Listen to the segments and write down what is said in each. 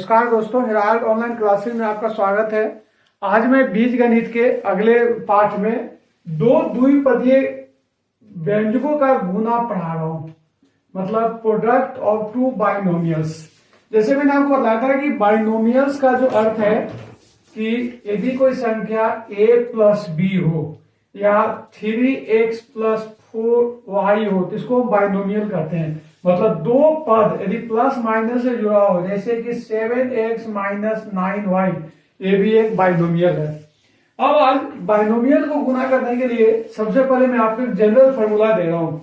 नमस्कार दोस्तों, Herald online classes में आपका स्वागत है। आज मैं बीजगणित के अगले पाठ में दो द्विपदीय व्यंजकों का गुना पढ़ा रहा हूं, मतलब प्रोडक्ट ऑफ टू बाइनोमियल्स। जैसे मैंने आपको बताया था कि बाइनोमियल्स का जो अर्थ है कि यदि कोई संख्या a प्लस बी हो या 3x प्लस 4y हो तो इसको बाइनोमियल कहते हैं। मतलब दो पद यदि प्लस माइनस से जुड़ा हो, जैसे कि 7x माइनस 9y, ये भी एक बाइनोमियल है। अब आज बाइनोमियल को गुना करने के लिए सबसे पहले मैं आपको एक जनरल फॉर्मूला दे रहा हूं।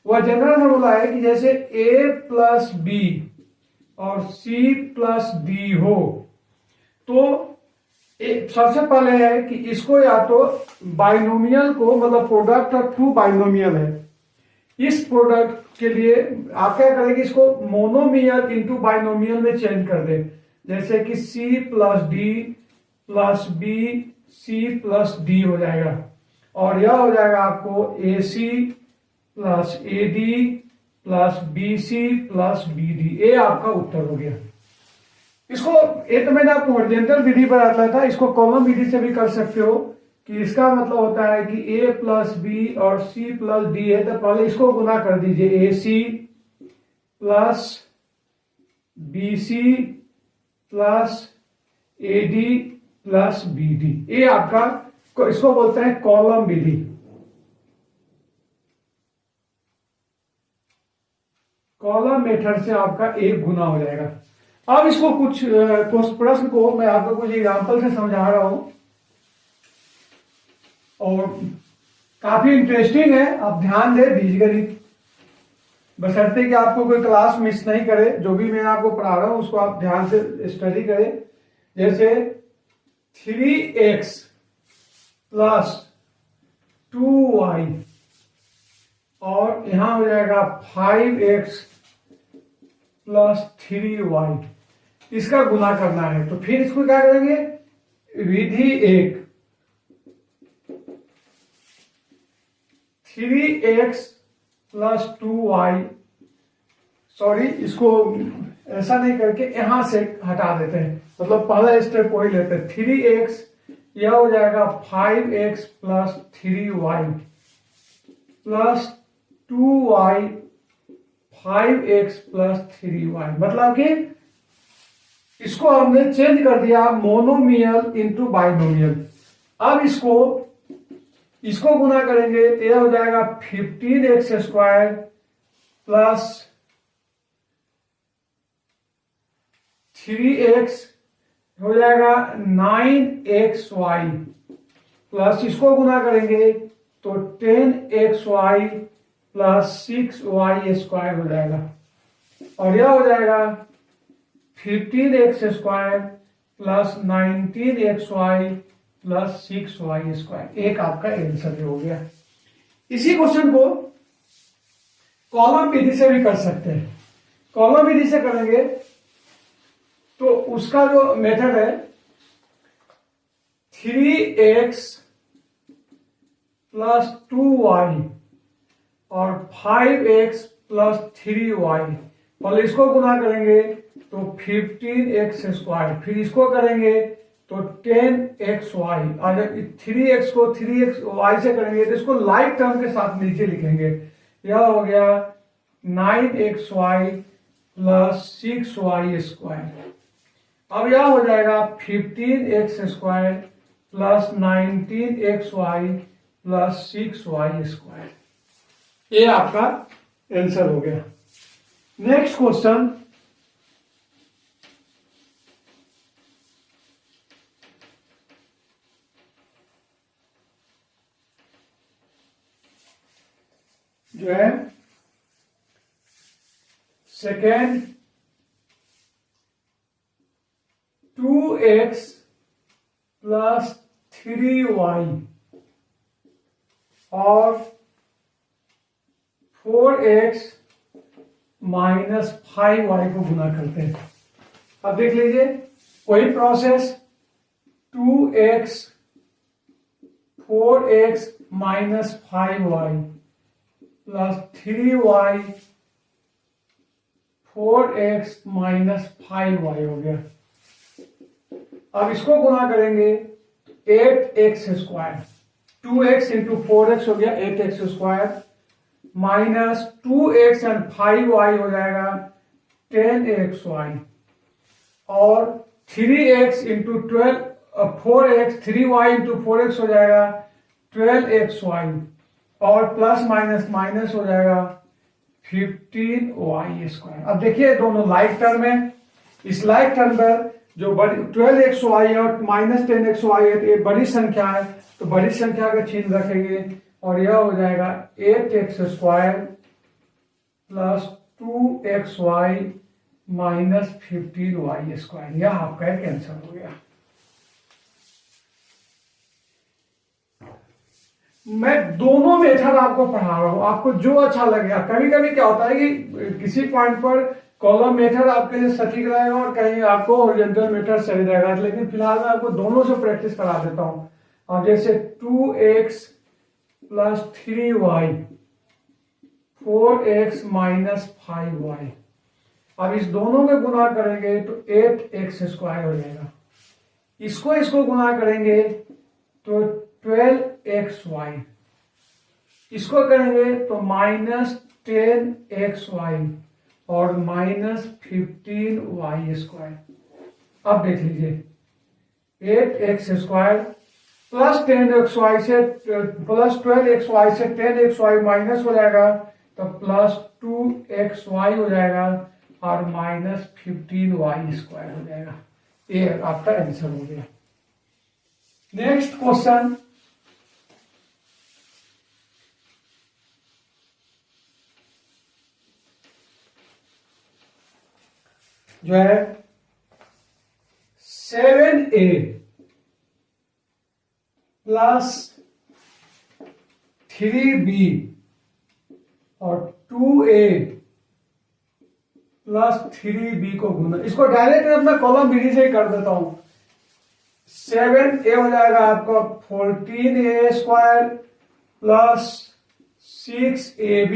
वह जनरल फॉर्मूला है कि जैसे a प्लस बी और c प्लस डी हो तो सबसे पहले है कि इसको या तो बाइनोमियल को, मतलब प्रोडक्ट ऑफ टू बाइनोमियल है, इस प्रोडक्ट के लिए आप क्या करेंगे, इसको मोनोमियल इंटू बाइनोमियल में चेंज कर दे। जैसे कि c plus D plus B C plus D हो जाएगा, और यह हो जाएगा आपको A C plus A D plus B C plus B D. ये आपका उत्तर हो गया। इसको ये तो मैंने आपको हॉरिजॉन्टल विधि पर बताया था, इसको कॉलम विधि से भी कर सकते हो कि इसका मतलब होता है कि a प्लस बी और c प्लस डी है तो पहले इसको गुना कर दीजिए, A C plus B C plus A D plus B D. ये आपका, इसको बोलते हैं कॉलम विधि। कॉलम मेथड से आपका एक गुना हो जाएगा। अब इसको कुछ प्रश्न को मैं आपको कुछ एग्जांपल से समझा रहा हूं और काफी इंटरेस्टिंग है, आप ध्यान दें बीजगणित, बशर्ते कि आपको कोई क्लास मिस नहीं करे। जो भी मैं आपको पढ़ा रहा हूं उसको आप ध्यान से स्टडी करें। जैसे 3x प्लस 2y और यहां हो जाएगा 5x प्लस 3y, इसका गुना करना है। तो फिर इसको क्या करेंगे, विधि एक, 3x प्लस 2y, सॉरी इसको ऐसा नहीं करके यहां से हटा देते हैं, मतलब पहला स्टेप वही लेते हैं। 3x यह हो जाएगा 5x plus 3y plus 2y 5x plus 3y, मतलब कि इसको हमने चेंज कर दिया मोनोमियल इंटू बाइनोमियल। अब इसको गुना करेंगे तो यह हो जाएगा 15x स्क्वायर प्लस 3x हो जाएगा 9xy प्लस इसको गुना करेंगे तो 10xy प्लस 6y स्क्वायर हो जाएगा, और यह हो जाएगा 15x square plus 19xy plus 6y square. एक आपका आंसर हो गया। इसी क्वेश्चन को कॉलम विधि से भी कर सकते हैं। कॉलम विधि से करेंगे तो उसका जो मेथड है 3x प्लस 2y और 5x प्लस 3y, पहले इसको गुना करेंगे तो 15x स्क्वायर, फिर इसको करेंगे तो 10xy, और 3x को 3xy से करेंगे तो इसको लाइक टर्म के साथ नीचे लिखेंगे। यह हो गया 9xy प्लस 6y स्क्वायर। अब यह हो जाएगा 15x square plus 19xy plus 6y square. ये आपका आंसर हो गया। नेक्स्ट क्वेश्चन, जो है सेकेंड 2x प्लस 3y और 4x माइनस 5y को गुना करते हैं। अब देख लीजिए वही process, 2x 4x minus 5y plus 3y 4x minus 5y हो गया। अब इसको गुना करेंगे तो 8x², 2x इंटू 4x हो गया 8x² minus 2x and 5y हो जाएगा 10xy और 3x into 4x 3y into 4x हो जाएगा 12xy और प्लस माइनस माइनस हो जाएगा 15y²। अब देखिए दोनों लाइक टर्म है, इस लाइक टर्म पर जो बड़ी 12xy है और माइनस 10xy है, तो ये बड़ी संख्या है, तो बड़ी संख्या का चिन्ह रखेंगे और यह हो जाएगा 8x² plus 2xy minus 15y²। यह आपका एक आंसर हो गया। मैं दोनों मेथड आपको पढ़ा रहा हूं, आपको जो अच्छा लगेगा। कभी कभी क्या होता है कि किसी पॉइंट पर कॉलम मेथड आपके लिए सटीक रहेगा और कहीं आपको हॉरिजॉन्टल मेथड सही रहेगा, लेकिन फिलहाल मैं आपको दोनों से प्रैक्टिस करा देता हूं। अब जैसे 2x plus 3y 4x minus 5y, अब इस दोनों में गुना करेंगे तो 8x² हो जाएगा। इसको गुना करेंगे तो 12xy, इसको करेंगे तो माइनस 10xy और माइनस 15y²। अब देख लीजिए 8x² प्लस 10xy से प्लस 12xy से 10xy माइनस हो जाएगा तो प्लस 2xy हो जाएगा और माइनस 15y² हो जाएगा। ये आपका आंसर हो गया। नेक्स्ट क्वेश्चन, जो है 7a प्लस 3b और 2a प्लस 3b को गुना, इसको डायरेक्ट मैं कॉलम विधि से ही कर देता हूं। 7a हो जाएगा आपका 14a² प्लस 6ab,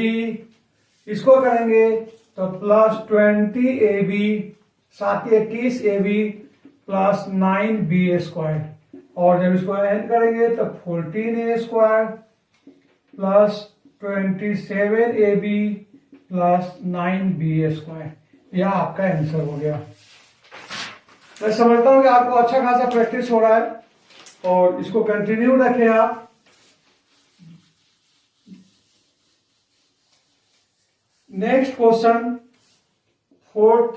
इसको करेंगे तो plus 20ab 21ab plus 9b² और जब इसको ऐड करेंगे तो 14a² plus 27ab plus 9b²। यह आपका आंसर हो गया। मैं समझता हूं कि आपको अच्छा खासा प्रैक्टिस हो रहा है और इसको कंटिन्यू रखें आप। Next question, fourth,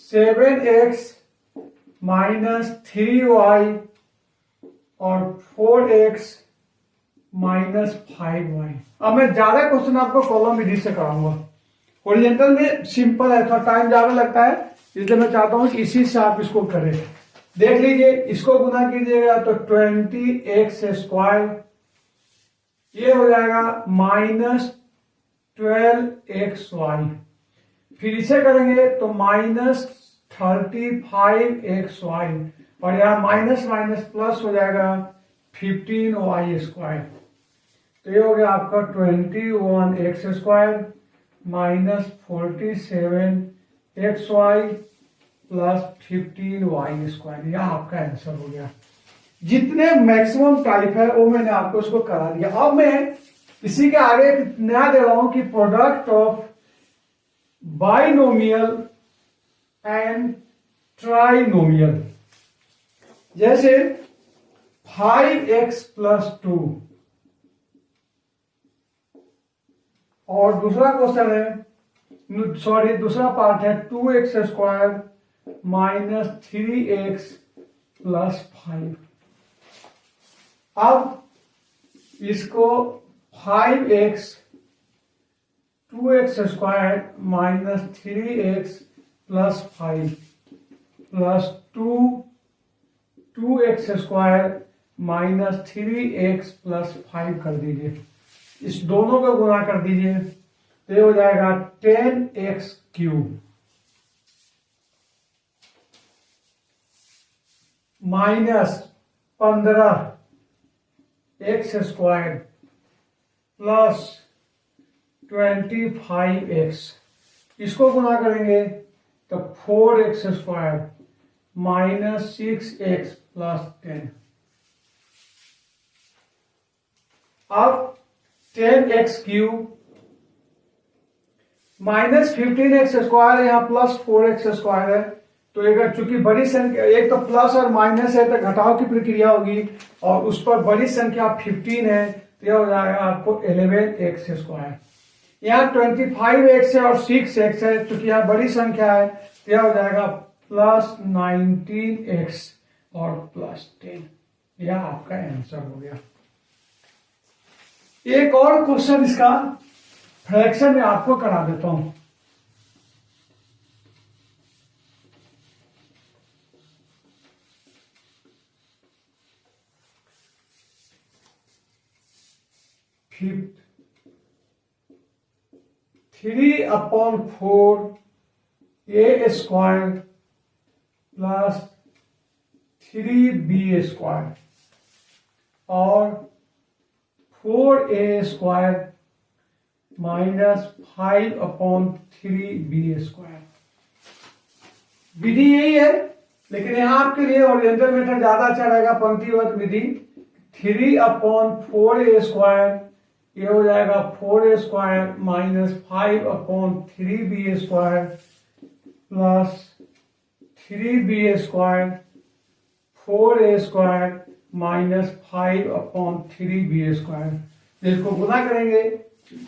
7x minus 3y और 4x माइनस 5y। अब मैं ज्यादा क्वेश्चन आपको कॉलम विधि से कराऊंगा। हॉरिजॉन्टल में सिंपल है, थोड़ा टाइम ज्यादा लगता है, इसलिए मैं चाहता हूं कि इसी से आप इसको करें। देख लीजिए, इसको गुना कीजिएगा तो 20x², ये हो जाएगा माइनस 12xy, फिर इसे करेंगे तो माइनस 35xy और यहां माइनस माइनस प्लस हो जाएगा 15y²। तो ये हो गया आपका 21x² minus 47xy plus 15y²। यह आपका आंसर हो गया। जितने मैक्सिमम टाइप है वो मैंने आपको इसको करा दिया। अब मैं इसी के आगे नया दे रहा हूं कि product of binomial and trinomial, जैसे 5x प्लस 2 और दूसरा क्वेश्चन है, सॉरी दूसरा पार्ट है 2x² माइनस 3x प्लस 5। अब इसको 5x 2x² minus 3x plus 5 plus 2x² minus 3x plus 5 कर दीजिए। इस दोनों को गुणा कर दीजिए तो ये हो जाएगा 10x³ minus 15x² plus 25x। इसको गुणा करेंगे तो 4x² माइनस 6x प्लस 10। अब 10x cube minus 15x square है, यहाँ प्लस 4x स्क्वायर है। तो अगर चूंकि बड़ी संख्या, एक तो प्लस और माइनस है तो घटाव की प्रक्रिया होगी, और उस पर बड़ी संख्या 15 है तो यह हो जाएगा आपको 11x स्क्वायर। यहाँ 25x है और 6x है, चूंकि यहाँ बड़ी संख्या है तो यह हो जाएगा प्लस 19x और प्लस 10। यह आपका आंसर हो गया। एक और क्वेश्चन इसका फ्रैक्शन में आपको करा देता हूं। Fifth 3/4 a square plus 3b square और 4a square minus 5/3b square. विधि यही है, लेकिन यहां आपके लिए ओरिएंटल मेथड ज्यादा अच्छा रहेगा, पंक्तिबद्ध विधि। 3/4a स्क्वायर ये हो जाएगा 4a square minus 5/3b square plus 3b square 4a square minus 5/3b square. इसको गुना करेंगे,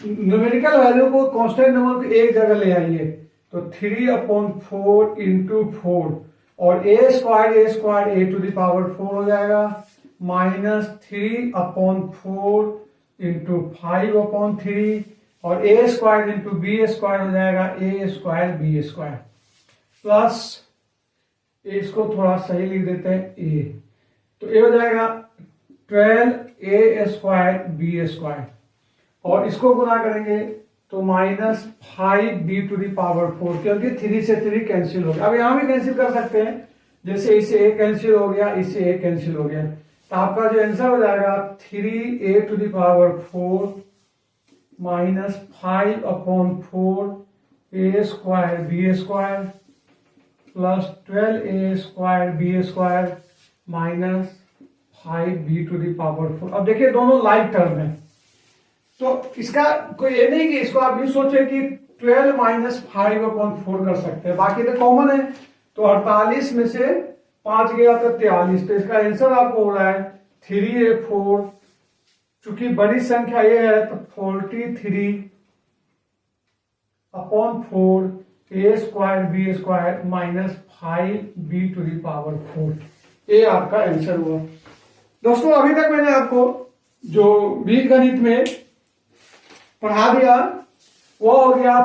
न्यूमेरिकल वैल्यू को कांस्टेंट नंबर को एक जगह ले आइए, तो 3/4 इंटू 4 और a square a to the power 4 हो जाएगा, माइनस 3/4 इंटू 5/3 और a square into b square हो जाएगा a square b square plus, इसको थोड़ा सही लिख देते हैं a, तो ये हो जाएगा 12a स्क्वायर b स्क्वायर और इसको गुना करेंगे तो minus 5b to the power 4, क्योंकि 3 से 3 कैंसिल हो गया। अब यहां भी कैंसिल कर सकते हैं, जैसे इसे a कैंसिल हो गया, इससे a कैंसिल हो गया, तो आपका जो आंसर हो जाएगा 3a to the power 4 minus 5/4 a square b square plus 12a square b square minus 5b to the power 4। अब देखिए दोनों लाइक टर्म है, तो इसका कोई ये नहीं कि इसको आप भी सोचे कि 12 माइनस 5/4 कर सकते हैं, बाकी तो कॉमन है। तो 48 में से 5 गया तो 43, तो इसका आंसर आपको हो रहा है 3a4। चूंकि बड़ी संख्या ये है तो 43/4 a square b square minus 5b to the power 4, ये आपका आंसर हुआ। दोस्तों अभी तक मैंने आपको जो बीजगणित में पढ़ा दिया वो हो गया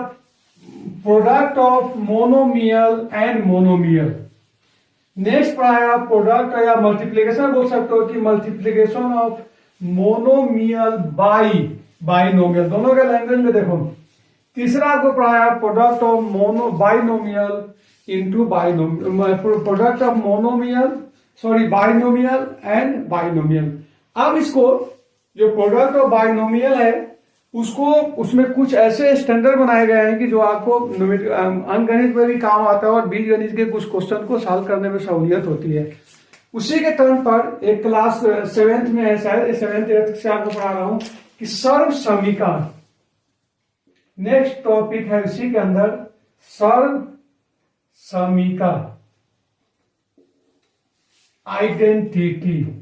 product of monomial and monomial. Next पढ़ाया प्रोडक्ट या मल्टीप्लीकेशन बोल सकते हो कि multiplication of monomial by binomial, दोनों के लैंग्वेज में देखो। तीसरा आपको पढ़ाया product of binomial into binomial, product of binomial and binomial. अब इसको जो प्रोडक्ट ऑफ बाइनोमियल है उसको, उसमें कुछ ऐसे स्टैंडर्ड बनाए गए हैं कि जो आपको अंकगणित में भी काम आता है और बीजगणित के कुछ क्वेश्चन को सॉल्व करने में सहूलियत होती है। उसी के टर्न पर एक क्लास 7th में है, शायद 7th 8th से आपको पढ़ा रहा हूं कि सर्व समीकरण। नेक्स्ट टॉपिक है इसी के अंदर सर्व समीकरण, आइडेंटिटी।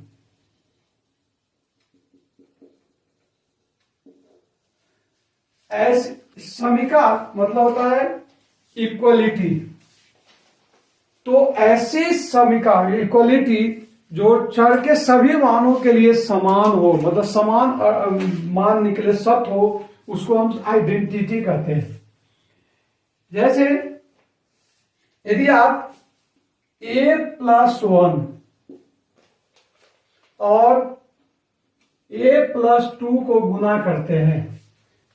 समीकरण मतलब होता है इक्वलिटी, तो ऐसी समीकरण इक्वलिटी जो चर के सभी मानों के लिए समान हो, मतलब समान मान निकले, सत्य हो, उसको हम आइडेंटिटी कहते हैं। जैसे यदि आप a+1 और a+2 को गुना करते हैं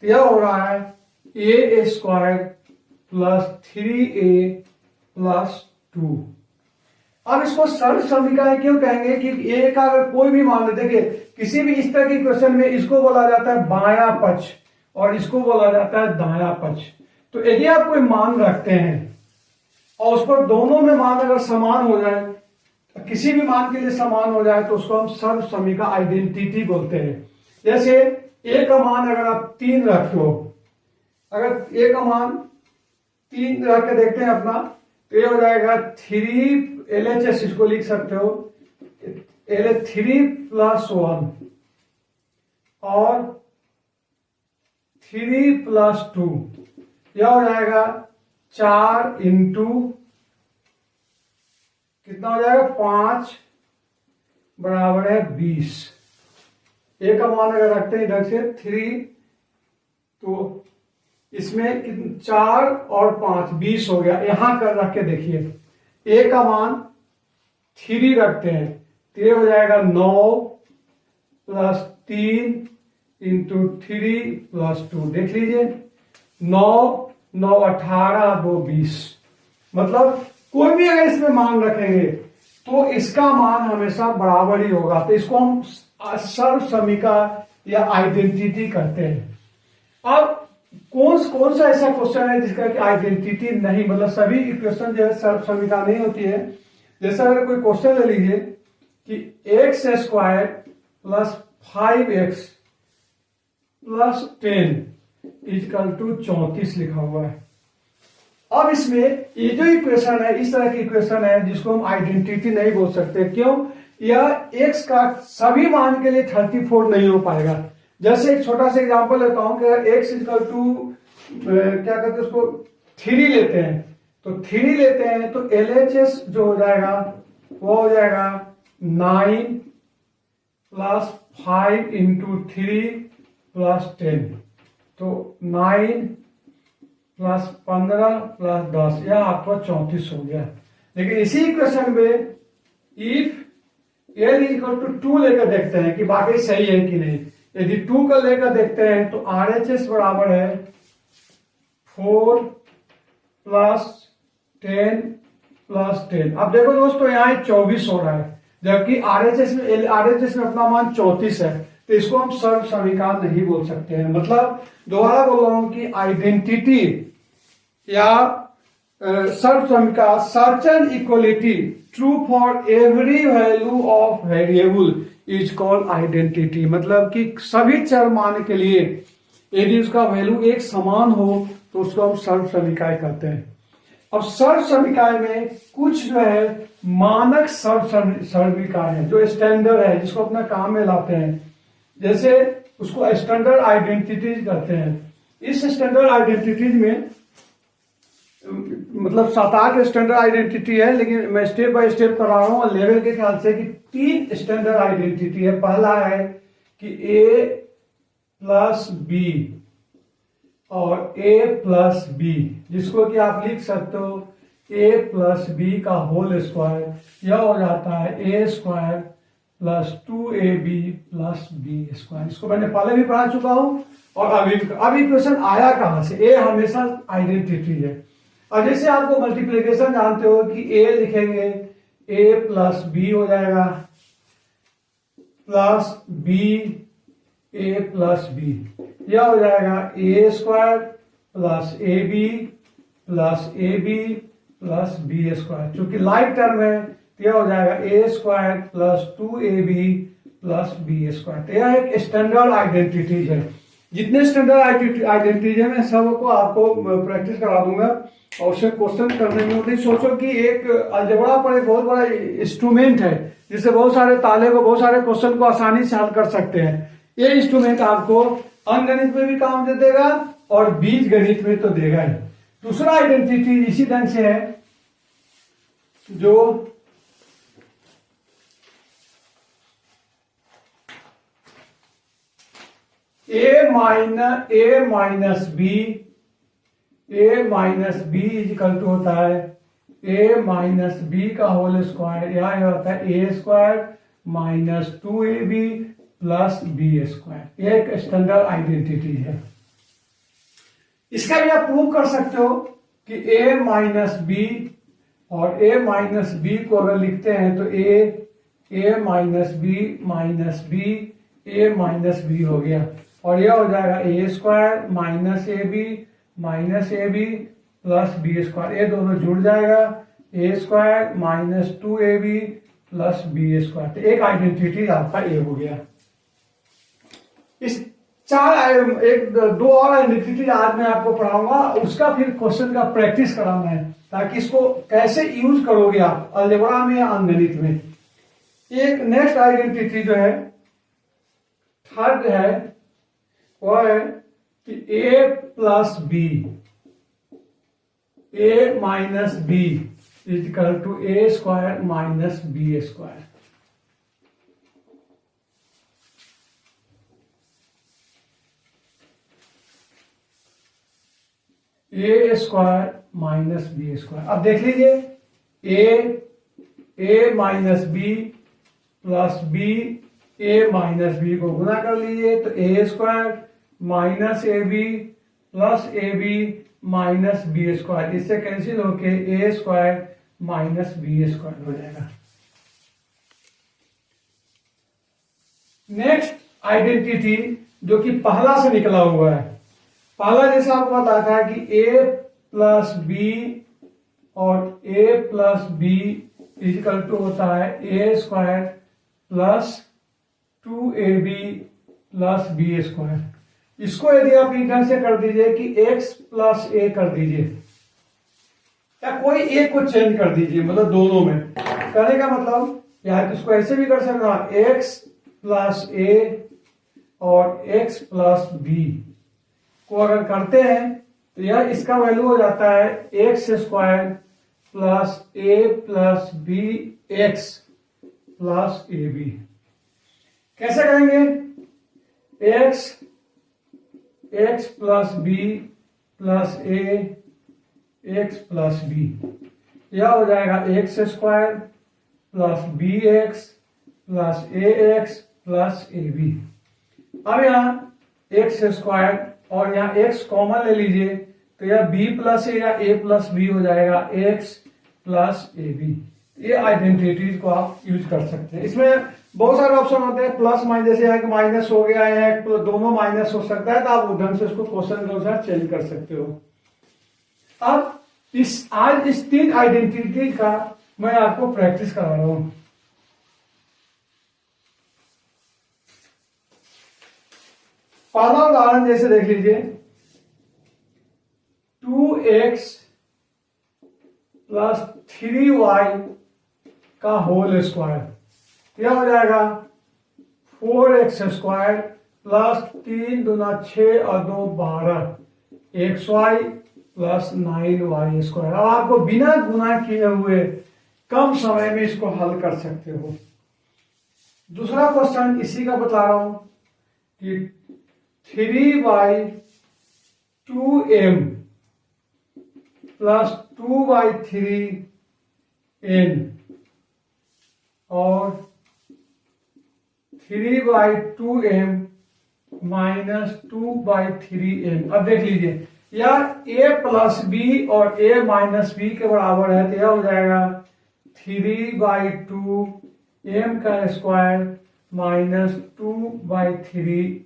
तो यह हो रहा है a square plus 3a plus 2। अब इसको सर्व समीकरण क्यों कहेंगे कि a का अगर कोई भी मान ले, देखिए किसी भी इस तरह की क्वेश्चन में इसको बोला जाता है बायां पक्ष और इसको बोला जाता है दायां पक्ष। तो यदि आप कोई मान रखते हैं और उसको दोनों में मान अगर समान हो जाए, किसी भी मान के लिए समान हो जाए, तो उसको हम सर्वसमीका आइडेंटिटी बोलते हैं। जैसे ए का मान अगर आप 3 रखते हो, अगर ए का मान 3 रख के देखते हैं अपना, तो ये हो जाएगा 3 LHS, इसको लिख सकते हो LH3 + 1 और 3 + 2, यह हो जाएगा 4 इंटू कितना हो जाएगा 5 बराबर है 20। ए का मान अगर रखते हैं इधर से 3, तो इसमें 4 और 5 20 हो गया। यहां कर रख के देखिए, ए का मान 3 रखते हैं तो ये हो जाएगा 9 + 3 इंटू 3 + 2, देख लीजिए 9 9 18 2 20। मतलब कोई भी अगर इसमें मान रखेंगे तो इसका मान हमेशा बराबर ही होगा, तो इसको हम सर्वसमीका या आइडेंटिटी कहते हैं। अब कौन सा ऐसा क्वेश्चन है जिसका कि आइडेंटिटी नहीं, मतलब सभी इक्वेशन जो है सर्वसमीका नहीं होती है। जैसे अगर कोई क्वेश्चन ले लीजिए कि x² + 5x + 10 = 34 लिखा हुआ है। अब इसमें ये जो इक्वेशन है, इस तरह की इक्वेशन है जिसको हम आइडेंटिटी नहीं बोल सकते। क्यों? यह x का सभी मान के लिए 34 नहीं हो पाएगा। जैसे एक छोटा सा एग्जांपल लेता हूं कि x क्या कहते हैं उसको 3 लेते हैं, तो 3 लेते हैं तो LHS जो हो जाएगा वो हो जाएगा 9 + 5 इंटू 3 + 10, तो 9 + 15 + 10, यह आपका 34 हो गया। लेकिन इसी इक्वेशन में इफ L = 2 लेकर देखते हैं कि बाकी सही है कि नहीं। यदि 2 का लेकर देखते हैं तो RHS बराबर है 4 + 10 + 10। अब देखो दोस्तों, यहाँ 24 हो रहा है, जबकि RHS में अपना मान 34 है, तो इसको हम सर्वसमीका नहीं बोल सकते हैं। मतलब दोबारा बोल रहा हूं कि आइडेंटिटी या सर्वसमीका, certain equality true for every value of variable is called identity. मतलब कि सभी चर मान के लिए यदि उसका वैल्यू एक समान हो तो उसको हम सर्वसमीकाएं कहते हैं। अब सर्वसमीकाएं में कुछ जो है मानक सर्वसमीकाएं हैं जो स्टैंडर्ड है, जिसको अपना काम में लाते हैं। जैसे उसको स्टैंडर्ड आइडेंटिटीज कहते हैं। इस स्टैंडर्ड आइडेंटिटीज में मतलब 7-8 स्टैंडर्ड आइडेंटिटी है, लेकिन मैं स्टेप बाय स्टेप कर रहा हूं और लेवल के ख्याल से कि 3 स्टैंडर्ड आइडेंटिटी है। पहला है कि A + B और A + B, जिसको कि आप लिख सकते हो A + B का होल स्क्वायर, यह हो जाता है A² + 2AB + B²। इसको मैंने पहले भी पढ़ा चुका हूं और अभी क्वेश्चन आया कहां से? A हमेशा आइडेंटिटी है। और जैसे आपको मल्टीप्लीकेशन जानते हो कि A लिखेंगे A + B हो जाएगा प्लस B A + B, यह हो जाएगा A² + AB + AB + B²। चूंकि लाइक टर्म है तो यह हो जाएगा A² + 2AB + B²। तो यह एक स्टैंडर्ड आइडेंटिटीज है। जितने स्टैंडर्ड आइडेंटिटीज है मैं सबको आपको प्रैक्टिस करा दूंगा और उससे क्वेश्चन करने में नहीं सोचो कि एक अलजेब्रा पर एक बहुत बड़ा इंस्ट्रूमेंट है जिससे बहुत सारे ताले को, बहुत सारे क्वेश्चन को आसानी से हल कर सकते हैं। ये इंस्ट्रूमेंट आपको अंकगणित में भी काम दे देगा और बीज गणित में तो देगा ही। दूसरा आइडेंटिटी इसी ढंग से है जो A - B = होता है A - B का होल स्क्वायर, यह होता है A² - 2AB + B²। यह एक स्टैंडर्ड आइडेंटिटी है। इसका भी आप प्रूव कर सकते हो कि A - B और A - B को अगर लिखते हैं तो A - B - B A - B हो गया और यह हो जाएगा A² - AB - AB plus B square, ये दोनों जुड़ जाएगा, A square minus 2ab plus B square. तो एक आइडेंटिटी आपका ए हो गया। इस दो और आइडेंटिटी आज मैं आपको पढ़ाऊंगा, उसका फिर क्वेश्चन का प्रैक्टिस कराना है ताकि इसको कैसे यूज करोगे आप अलजेब्रा में या अंकगणित में। एक नेक्स्ट आइडेंटिटी जो है थर्ड है वह है कि A plus B, A minus B is equal to A square minus B square. A square minus B square. अब देख लीजिए A minus B plus B, A minus B को गुना कर लीजिए तो A square minus A B plus A B minus B square, इससे cancel होके A square minus B square हो जाएगा। नेक्स्ट आइडेंटिटी जो कि पहला से निकला हुआ है, पहला जैसे आपको बताया था कि ए प्लस बी और A plus B is equal to होता है A square plus 2ab plus B square. इसको यदि आप इधर से कर दीजिए कि x प्लस ए कर दीजिए या कोई एक को चेंज कर दीजिए, मतलब दोनों में करने का मतलब यार इसको ऐसे भी कर सकते हो x प्लस ए और x प्लस बी को अगर करते हैं तो यह इसका वैल्यू हो जाता है X square plus A plus B X plus A B. कैसे करेंगे? X plus B plus A X plus B, यह हो जाएगा X square plus B X plus A X plus A B. अब यहाँ एक्स स्क्वायर और यहाँ x common ले लीजिए तो यह b प्लस ए या a प्लस बी हो जाएगा x प्लस ए बी। ये आइडेंटिटीज को आप यूज कर सकते हैं। इसमें बहुत सारे ऑप्शन होते हैं, प्लस माइनस, जैसे है कि माइनस हो गया है तो दोनों माइनस हो सकता है, तो आप उधर से उसको क्वेश्चन के अनुसार चेंज कर सकते हो। अब आज इस तीन आइडेंटिटी का मैं आपको प्रैक्टिस करा रहा हूं। पहला उदाहरण जैसे देख लीजिए 2x प्लस 3y का होल स्क्वायर, यह हो जाएगा 4x स्क्वायर प्लस 3 दूना 6 और 2 12 xy प्लस 9y स्क्वायर। अब आपको बिना गुना किए हुए कम समय में इसको हल कर सकते हो। दूसरा क्वेश्चन इसी का बता रहा हूं कि 3/2m प्लस 2/3n और 3/2m माइनस 2/3n। अब देख लीजिए यार a प्लस बी और a माइनस बी के बराबर है तो यह हो जाएगा 3/2m का स्क्वायर माइनस 2/3n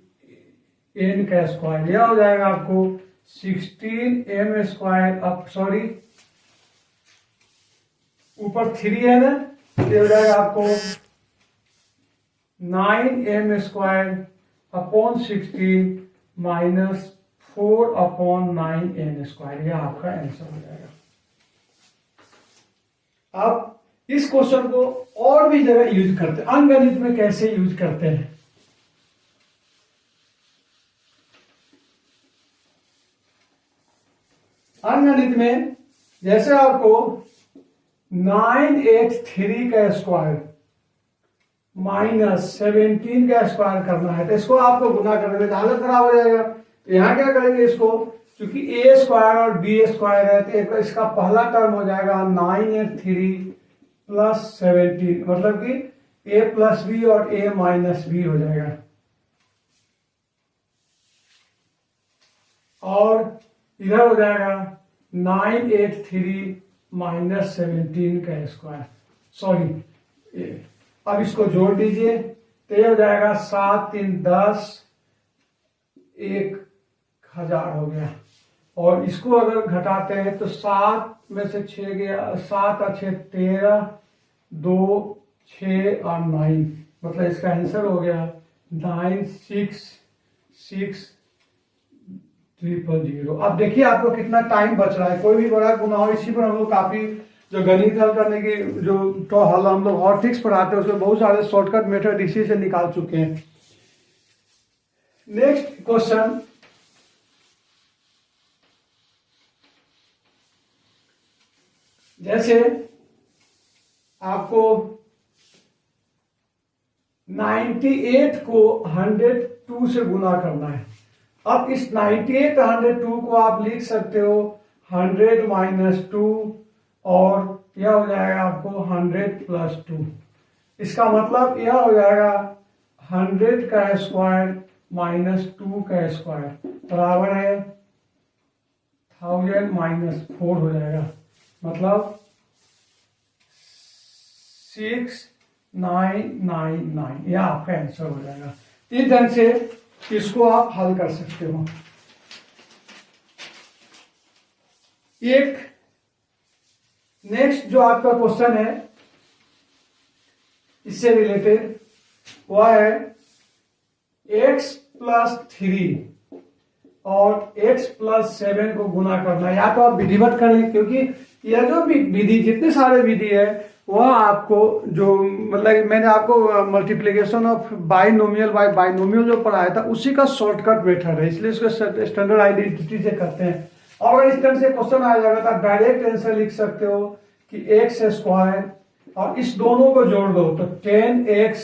का स्क्वायर, यह हो जाएगा आपको 16m स्क्वायर। अब सॉरी ऊपर 3 है ना, ये हो जाएगा आपको 9m square upon 16 minus 4/9n square, यह आपका आंसर हो जाएगा। अब इस क्वेश्चन को और भी जगह यूज करते हैं, अंकगणित में कैसे यूज करते हैं। अंकगणित में जैसे आपको 983 का स्क्वायर माइनस 17 का स्क्वायर करना है तो इसको आपको गुना करने में हालत खराब हो जाएगा। तो यहां क्या करेंगे, इसको क्योंकि ए स्क्वायर और बी स्क्वायर है तो इसका पहला टर्म हो जाएगा 983 प्लस 17, मतलब कि ए प्लस बी और ए माइनस बी हो जाएगा। और इधर हो जाएगा 983 माइनस 17 का स्क्वायर, सॉरी अब इसको जोड़ दीजिए तो ये हो जाएगा 7 3 10 1000 हो गया और इसको अगर घटाते हैं तो 7 में से 6 गया, 7 और 6 13, 2 6 और 9, मतलब इसका आंसर हो गया 96600। अब देखिए आपको कितना टाइम बच रहा है। कोई भी बड़ा गुना हो, इसी पर हम लोग काफी जो गणित हल करने की जो तो हल हम लोग और ट्रिक्स पढ़ाते हैं, उसमें बहुत सारे शॉर्टकट मेथड इसी से निकाल चुके हैं। नेक्स्ट क्वेश्चन, जैसे आपको 98 को 102 से गुना करना है। अब इस 98 102 को आप लिख सकते हो 100 माइनस 2, और यह हो जाएगा आपको 100 प्लस 2। इसका मतलब यह हो जाएगा 100 का स्क्वायर माइनस 2 का स्क्वायर बराबर है 1000 माइनस 4 हो जाएगा, मतलब 6999। यह आपका आंसर हो जाएगा। इस ढंग से इसको आप हल कर सकते हो। एक नेक्स्ट जो आपका क्वेश्चन है इससे रिलेटेड, वह है x प्लस 3 और x प्लस 7 को गुना करना। या तो आप विधिवत करें, क्योंकि यह जो विधि, जितने सारे विधि है वह आपको जो मतलब मैंने आपको multiplication of binomial by binomial जो पढ़ाया था उसी का शॉर्टकट मेथड है, इसलिए इसको स्टैंडर्ड आइडेंटिटी से करते हैं। और इस तरह से क्वेश्चन आ जाएगा तो डायरेक्ट आंसर लिख सकते हो कि एक्स स्क्वायर और इस दोनों को जोड़ दो तो 10x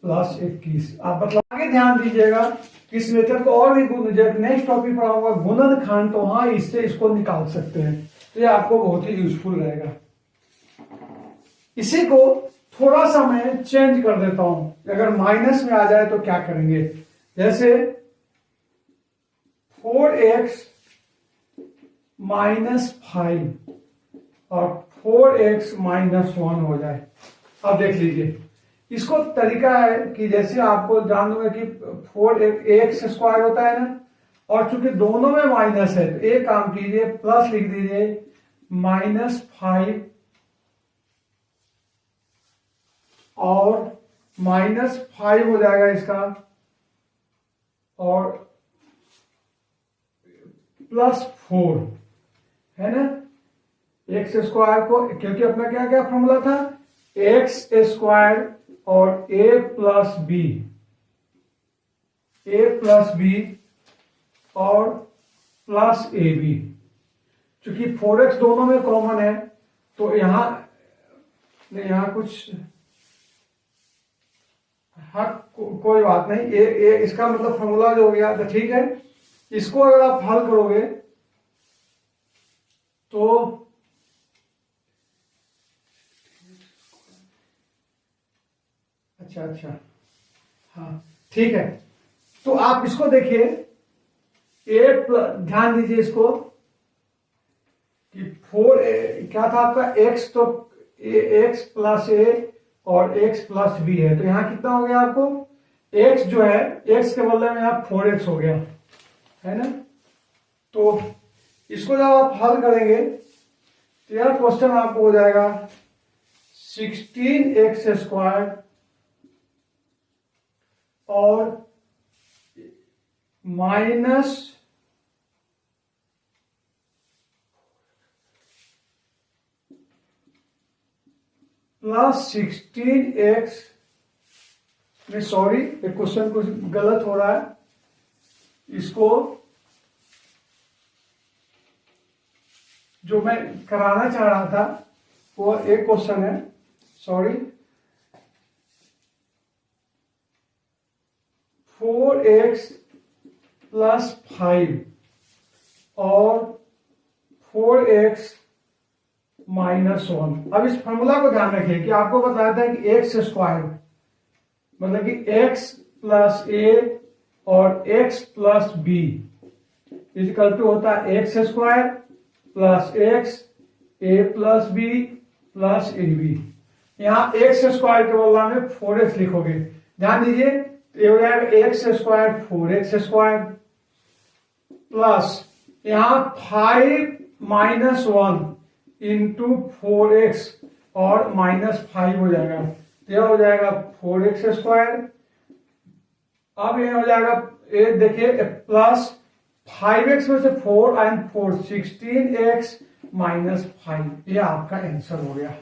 प्लस 21। आप मतलब आगे ध्यान दीजिएगा कि इस मेथड को और भी जब नेक्स्ट टॉपिक पढ़ाऊंगा गुणनखंड, तो हाँ इससे इसको निकाल सकते हैं, तो ये आपको बहुत ही यूजफुल रहेगा। इसी को थोड़ा सा मैं चेंज कर देता हूं, अगर माइनस में आ जाए तो क्या करेंगे। जैसे 4x माइनस 5 और 4x माइनस 1 हो जाए। अब देख लीजिए, इसको तरीका है कि जैसे आपको जान दोगे कि 4x स्क्वायर होता है ना, और चूंकि दोनों में माइनस है तो एक काम कीजिए, प्लस लिख दीजिए -5 और -5 हो जाएगा इसका, और +4 है ना। एक्स स्क्वायर को, क्योंकि अपना क्या क्या फॉर्मूला था, एक्स स्क्वायर और a प्लस बी और प्लस AB। चूंकि 4x दोनों में कॉमन है तो यहां कुछ हाँ कोई बात नहीं, ये इसका मतलब फॉर्मूला जो हो गया तो ठीक है। इसको अगर आप हल करोगे तो अच्छा हाँ ठीक है। तो आप इसको देखिए, ध्यान दीजिए इसको कि 4 क्या था आपका x, तो x प्लस a और x प्लस b है, तो यहां कितना हो गया आपको, x जो है x के बदले में यहां 4x हो गया है ना। तो इसको जब आप हल करेंगे तो यह क्वेश्चन आपको हो जाएगा 16x स्क्वायर और माइनस प्लस 16x में, सॉरी ये क्वेश्चन कुछ गलत हो रहा है, इसको जो मैं कराना चाह रहा था वो एक क्वेश्चन है, सॉरी 4x प्लस 5 और 4x माइनस 1। अब इस फॉर्मूला को ध्यान रखिए कि आपको बताया था कि एक्स स्क्वायर मतलब कि x प्लस a और x plus b equal to होता है X square plus X a plus b plus ab। यहां एक्स स्क्वायर के बदला में 4x लिखोगे। ध्यान दीजिए, ये हो जाएगा X square 4x square plus यहाँ 5-1 इंटू 4x और -5 हो जाएगा, तो यह हो जाएगा 4x²। अब ये हो जाएगा, ये देखिए प्लस 5x में से 4 एंड 4 16x -5, ये आपका आंसर हो गया।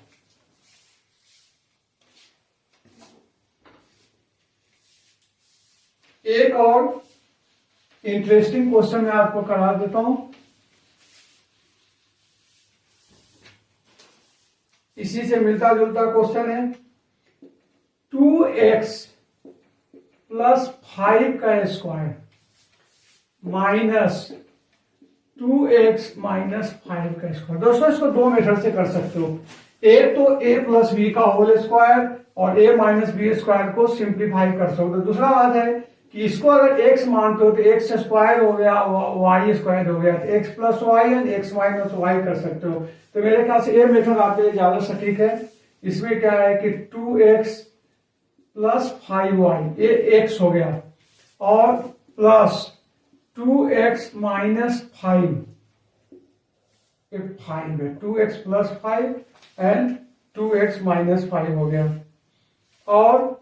एक और इंटरेस्टिंग क्वेश्चन मैं आपको करा देता हूं, इसी से मिलता जुलता क्वेश्चन है। 2x + 5 का स्क्वायर माइनस 2x - 5 का स्क्वायर। दोस्तों इसको दो मेथड से कर सकते हो, एक तो a + b का होल स्क्वायर और a - b स्क्वायर को सिंप्लीफाई कर सकते हो। दूसरा बात है कि इसको अगर x मानते हो तो x² हो गया, y² हो गया, तो x + y and x - y कर सकते हो। तो मेरे ख्याल से ये मेथड आपके लिए ज्यादा सटीक है। इसमें क्या है कि 2x + 5y, ये x हो गया, और प्लस 2x - 5, ये 5 है, 2x + 5 एंड 2x - 5 हो गया। और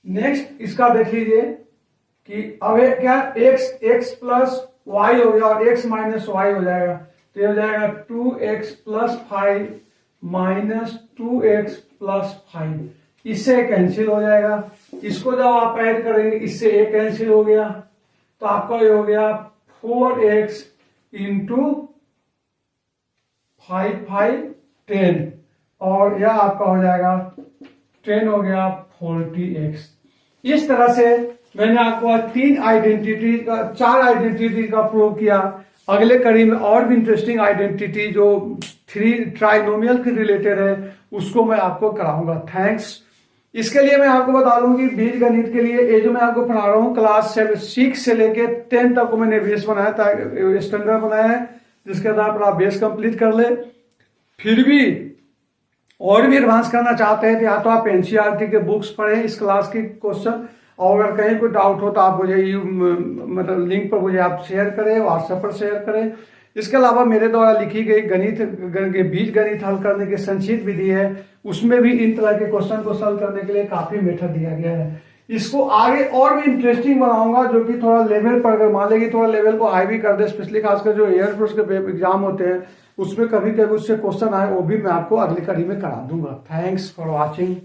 नेक्स्ट इसका देख लीजिए कि अब क्या x + y हो गया और x - y हो जाएगा, तो ये हो जाएगा 2x + 5 - 2x + 5, इससे कैंसिल हो जाएगा। इसको जब आप ऐड करेंगे इससे एक कैंसिल हो गया, तो आपका ये हो गया 4x × 5 5 10, और यह आपका हो जाएगा 10 हो गया 40x। इस तरह से मैंने आपको 4 आइडेंटिटी का प्रूव किया। अगले कड़ी में और भी इंटरेस्टिंग आइडेंटिटी जो 3 ट्राइनोमियल के रिलेटेड है उसको मैं आपको कराऊंगा। थैंक्स। इसके लिए मैं आपको बता दूं कि बीज गणित के लिए ये जो मैं आपको पढ़ा रहा हूँ क्लास 6 से लेके 10 तक को मैंने बेस बनाया था, स्टैंडर्ड बनाया है, जिसके आधार पर आप बेस कंप्लीट कर ले। फिर भी और भी एडवांस करना चाहते हैं तो या तो आप एनसीईआरटी के बुक्स पढ़ें इस क्लास की क्वेश्चन, और अगर कहीं कोई डाउट हो तो आप मुझे मतलब लिंक पर मुझे आप शेयर करें, व्हाट्सएप पर शेयर करें। इसके अलावा मेरे द्वारा लिखी गई बीज गणित हल करने की संक्षिप्त विधि है, उसमें भी इन तरह के क्वेश्चन को सॉल्व करने के लिए काफी मेथड दिया गया है। इसको आगे और भी इंटरेस्टिंग बनाऊंगा, जो कि थोड़ा लेवल पर, अगर मान लेगी थोड़ा लेवल को हाई भी कर दे, स्पेशली खासकर जो एयरफोर्स के एग्जाम होते हैं उसमें कभी कभी उससे क्वेश्चन आए, वो भी मैं आपको अगली कड़ी में करा दूंगा। Thanks for watching.